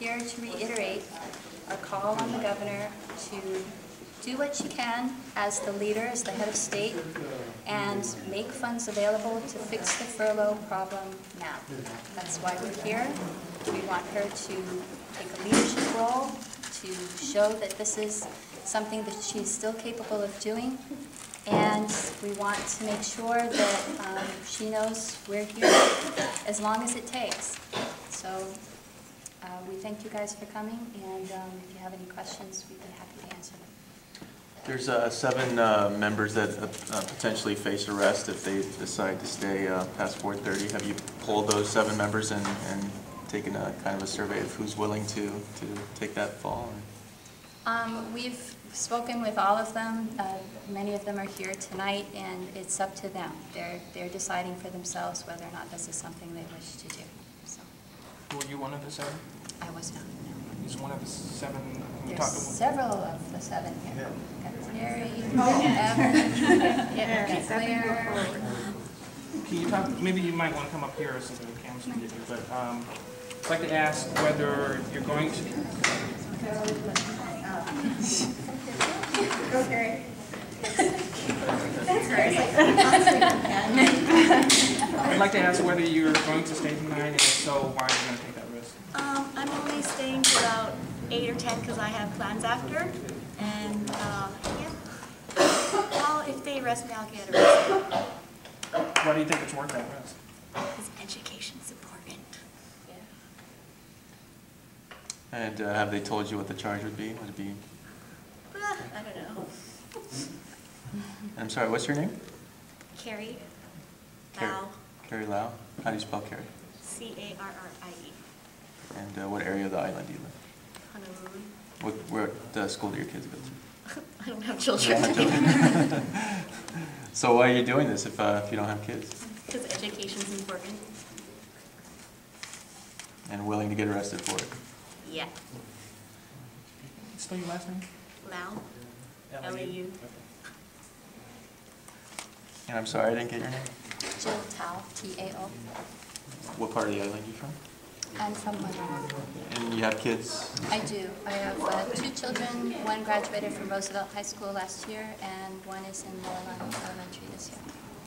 here to reiterate our call on the governor to do what she can as the leader, as the head of state, and make funds available to fix the furlough problem now. That's why we're here. We want her to take a leadership role, to show that this is something that she's still capable of doing, and we want to make sure that she knows we're here as long as it takes. So we thank you guys for coming, and if you have any questions, we'd be happy to answer them. There's 7 members that potentially face arrest if they decide to stay past 4:30. Have you polled those 7 members and taken a kind of a survey of who's willing to take that fall? We've spoken with all of them. Many of them are here tonight, and it's up to them. They're deciding for themselves whether or not this is something they wish to do. So. Were you one of the 7? I was not. No. He's one of the 7. There's several of the 7 here. Yeah. Got Terry, Evan, Claire. Can you talk? Maybe you might want to come up here so the cameras can get you. But I'd like to ask whether you're going to. Go, Terry. I'd like to ask whether you're going to stay tonight, and if so, why are you going to take that risk? I'm only staying till about 8 or 10 because I have plans after. And yeah. Well, if they arrest me, I'll get arrested. Why do you think it's worth that risk? Because education's important. Yeah. And have they told you what the charge would be? Would it be? I don't know. I'm sorry, what's your name? Carrie. Carrie. Lau. Carrie Lau. How do you spell Carrie? C-A-R-R-I-E. And what area of the island do you live? Honolulu. Where school do your kids go to? I don't have children. So why are you doing this if you don't have kids? Because education's important. And willing to get arrested for it? Yeah. Spell your last name? Lau. L-A-U. And I'm sorry, I didn't get your name. Jill Tao, T-A-O. What part of the island are you from? I'm from Middleton. And you have kids? I do. I have 2 children. One graduated from Roosevelt High School last year, and one is in Middleton Elementary this year.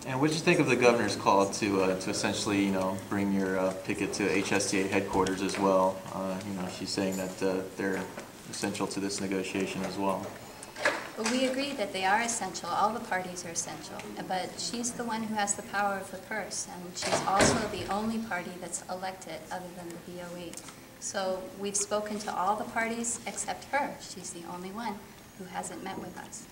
And what did you think of the governor's call to essentially, bring your picket to HSTA headquarters as well? She's saying that they're essential to this negotiation as well. Well, we agree that they are essential. All the parties are essential. But she's the one who has the power of the purse, and she's also the only party that's elected other than the BOE. So we've spoken to all the parties except her. She's the only one who hasn't met with us.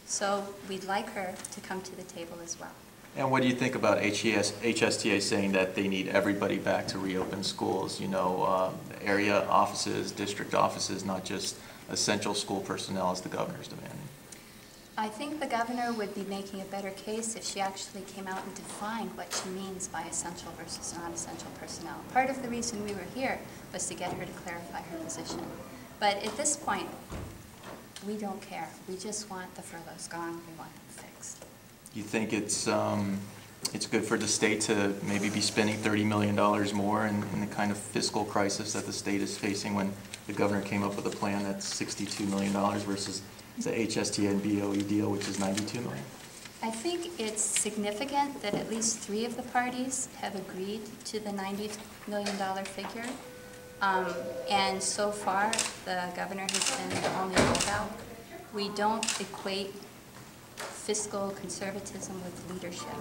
So we'd like her to come to the table as well. And what do you think about HSTA saying that they need everybody back to reopen schools? Area offices, district offices, not just essential school personnel as the governor's demanding. I think the governor would be making a better case if she actually came out and defined what she means by essential versus non-essential personnel. Part of the reason we were here was to get her to clarify her position. But at this point, we don't care. We just want the furloughs gone. We want them fixed. You think it's good for the state to maybe be spending $30 million more in the kind of fiscal crisis that the state is facing when the governor came up with a plan that's $62 million versus the HSTA and BOE deal, which is $92 million? I think it's significant that at least 3 of the parties have agreed to the $90 million figure. And so far, the governor has been the only holdout. We don't equate fiscal conservatism with leadership.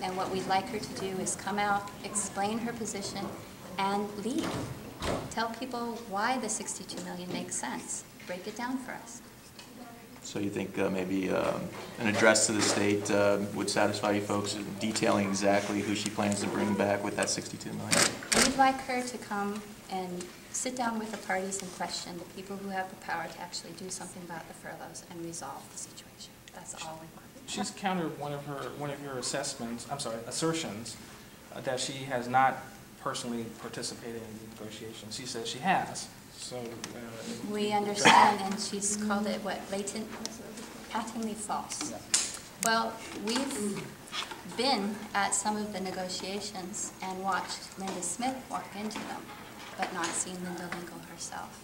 And what we'd like her to do is come out, explain her position, and lead. Tell people why the $62 million makes sense. Break it down for us. So you think maybe an address to the state would satisfy you folks, detailing exactly who she plans to bring back with that $62 million? We'd like her to come and sit down with the parties in question, the people who have the power to actually do something about the furloughs and resolve the situation. That's all we want. She's countered one of your assertions that she has not personally participated in the negotiations. She says she has. So we understand, and she's called it what? Patently false. Yeah. Well, we've been at some of the negotiations and watched Linda Smith walk into them. but not seen Linda Lingle herself.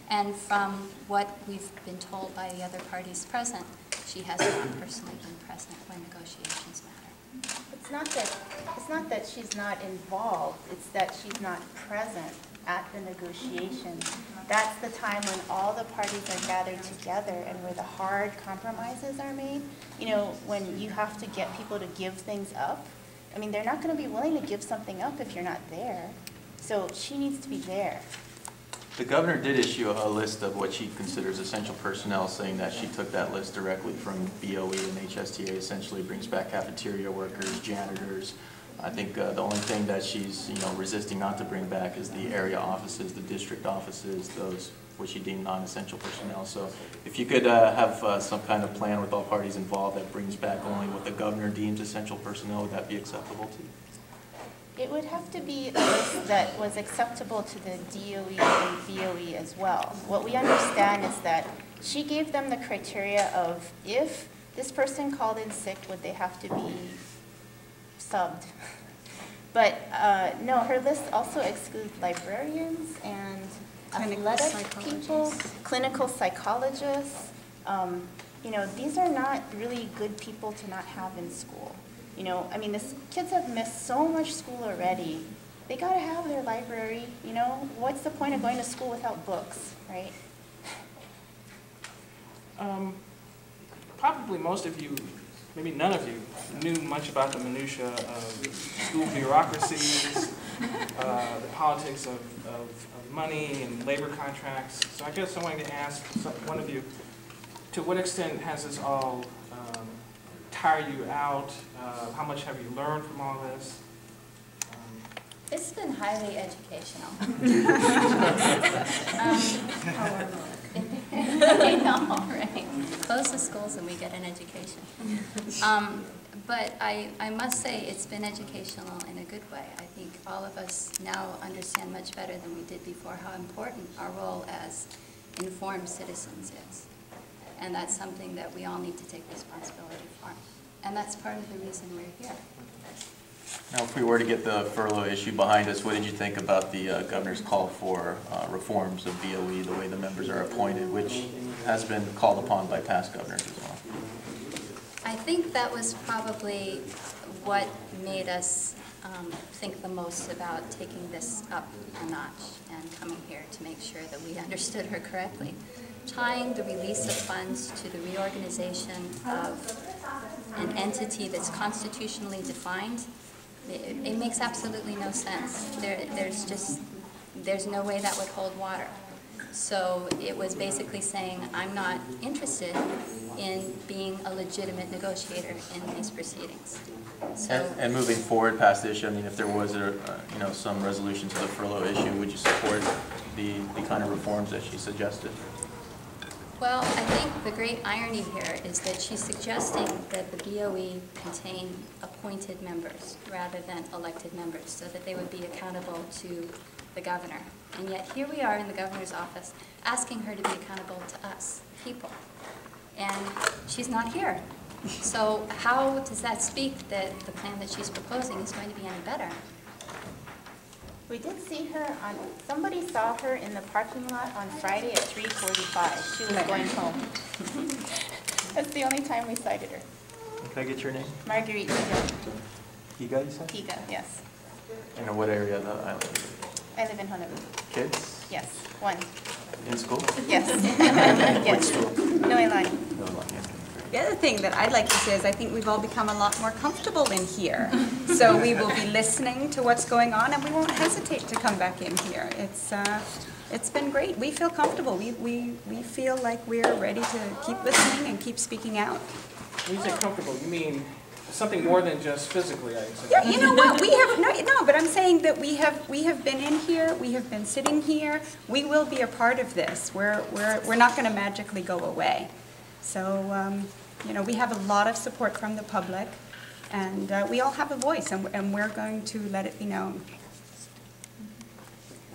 And from what we've been told by the other parties present, she has not personally been present when negotiations matter. It's not that she's not involved, it's that she's not present at the negotiations. That's the time when all the parties are gathered together and where the hard compromises are made. You know, when you have to get people to give things up. I mean, they're not going to be willing to give something up if you're not there. So she needs to be there. The governor did issue a list of what she considers essential personnel, saying that she took that list directly from BOE and HSTA, essentially brings back cafeteria workers, janitors. I think the only thing that she's resisting not to bring back is the area offices, the district offices, those what she deemed non-essential personnel. So if you could have some kind of plan with all parties involved that brings back only what the governor deems essential personnel, would that be acceptable to you? It would have to be a list that was acceptable to the DOE and BOE as well. What we understand is that she gave them the criteria of if this person called in sick, would they have to be subbed? But no, her list also excludes librarians and athletic people, clinical psychologists. These are not really good people to not have in school. I mean, kids have missed so much school already. They got to have their library. What's the point of going to school without books, right? Probably most of you, maybe none of you, knew much about the minutia of school bureaucracies, the politics of money and labor contracts. So I guess I wanted to ask one of you, to what extent has this all tire you out? How much have you learned from all this? It's been highly educational. I know, right? Close the schools and we get an education. But I must say it's been educational in a good way. I think all of us now understand much better than we did before how important our role as informed citizens is. And that's something that we all need to take responsibility for. And that's part of the reason we're here. Now, if we were to get the furlough issue behind us, what did you think about the governor's call for reforms of BOE, the way the members are appointed, which has been called upon by past governors as well? I think that was probably what made us think the most about taking this up a notch and coming here to make sure that we understood her correctly. Tying the release of funds to the reorganization of an entity that's constitutionally defined, it makes absolutely no sense. There's no way that would hold water. So it was basically saying, I'm not interested in being a legitimate negotiator in these proceedings. So, and moving forward past the issue, I mean, if there was some resolution to the furlough issue, would you support the kind of reforms that she suggested? well, I think the great irony here is that she's suggesting that the BOE contain appointed members rather than elected members, so that they would be accountable to the governor. And yet here we are in the governor's office asking her to be accountable to us, people. And she's not here. So how does that speak that the plan that she's proposing is going to be any better? We did see her on, somebody saw her in the parking lot on Friday at 3:45. She was going home. That's the only time we sighted her. Can I get your name? Marguerite Higa. Higa, you said? Higa, yes. And in what area of the island? I live in Honolulu. Kids? Yes, one. In school? Yes. Which Yes. school? Noelani. No, like, yeah. The other thing that I'd like to say is I think we've all become a lot more comfortable in here. So we will be listening to what's going on and we won't hesitate to come back in here. It's been great. We feel comfortable. We feel like we're ready to keep listening and keep speaking out. When you say comfortable, you mean something more than just physically, I say. Yeah, you know what? We have no, but I'm saying that we have been in here. We have been sitting here. We will be a part of this. We're not going to magically go away. So you know, we have a lot of support from the public, and we all have a voice, and we're going to let it be known.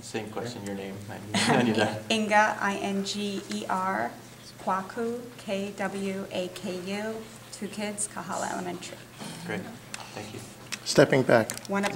Same question, your name. I knew that. Inga, I-N-G-E-R, Kwaku, K-W-A-K-U, 2 kids, Kahala Elementary. Great, thank you. Stepping back. One of